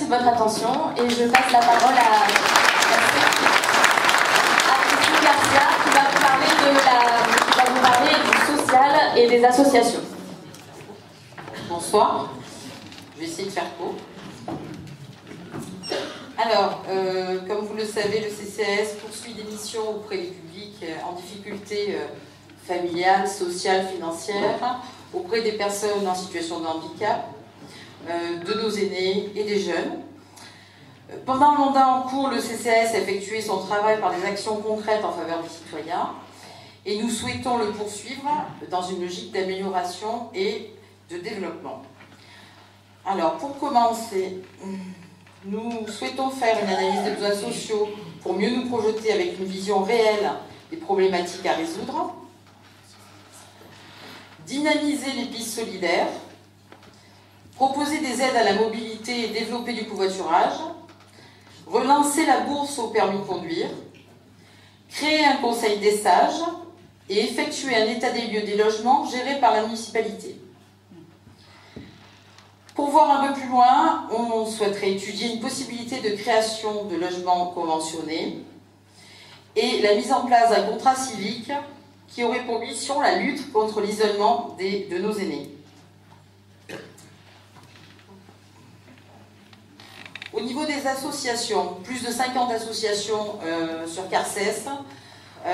de votre attention et je passe la parole à Christine Garcia qui va vous parler du social et des associations. Bonsoir, je vais essayer de faire court. Alors, comme vous le savez, le CCAS poursuit des missions auprès des publics en difficulté familiale, sociale, financière, auprès des personnes en situation de handicap, de nos aînés et des jeunes. Pendant le mandat en cours, le CCAS a effectué son travail par des actions concrètes en faveur des citoyens et nous souhaitons le poursuivre dans une logique d'amélioration et de développement. Alors, pour commencer, nous souhaitons faire une analyse des besoins sociaux pour mieux nous projeter avec une vision réelle des problématiques à résoudre, dynamiser les pistes solidaires, proposer des aides à la mobilité et développer du covoiturage, relancer la bourse au permis de conduire, créer un conseil des sages et effectuer un état des lieux des logements gérés par la municipalité. Pour voir un peu plus loin, on souhaiterait étudier une possibilité de création de logements conventionnés et la mise en place d'un contrat civique qui aurait pour mission la lutte contre l'isolement de nos aînés. Au niveau des associations, plus de 50 associations sur Carcès,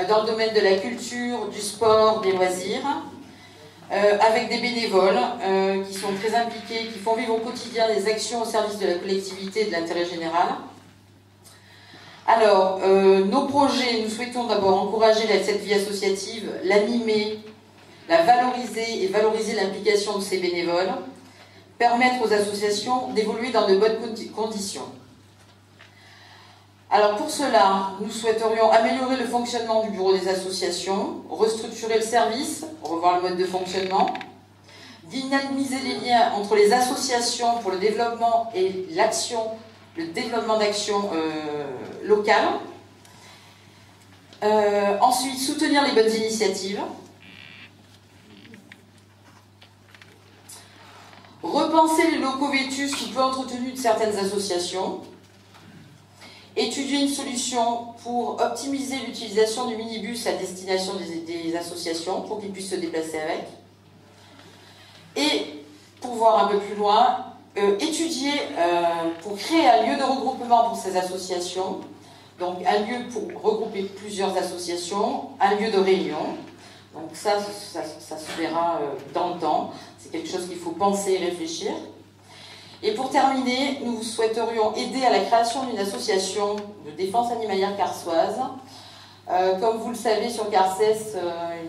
dans le domaine de la culture, du sport, des loisirs, avec des bénévoles qui sont très impliqués, qui font vivre au quotidien des actions au service de la collectivité et de l'intérêt général. Alors, nos projets, nous souhaitons d'abord encourager cette vie associative, l'animer, la valoriser et valoriser l'implication de ces bénévoles, permettre aux associations d'évoluer dans de bonnes conditions. Alors pour cela, nous souhaiterions améliorer le fonctionnement du bureau des associations, restructurer le service, revoir le mode de fonctionnement, dynamiser les liens entre les associations pour le développement et le développement d'actions locales. Ensuite, soutenir les bonnes initiatives. Repenser les locaux vétustes ou peu entretenus de certaines associations. Étudier une solution pour optimiser l'utilisation du minibus à destination des associations pour qu'ils puissent se déplacer avec. Et, pour voir un peu plus loin, étudier pour créer un lieu de regroupement pour ces associations, donc un lieu pour regrouper plusieurs associations, un lieu de réunion. Donc ça se verra dans le temps, c'est quelque chose qu'il faut penser et réfléchir. Et pour terminer, nous souhaiterions aider à la création d'une association de défense animalière carsoise. Comme vous le savez, sur Carcès,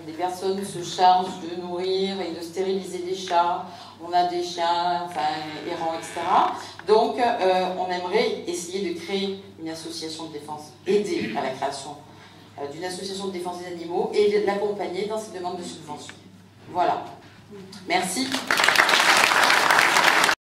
des personnes se chargent de nourrir et de stériliser des chats. On a des chiens, errants, etc. Donc, on aimerait essayer de créer une association de défense, aider à la création d'une association de défense des animaux et l'accompagner dans ses demandes de subvention. Voilà. Merci.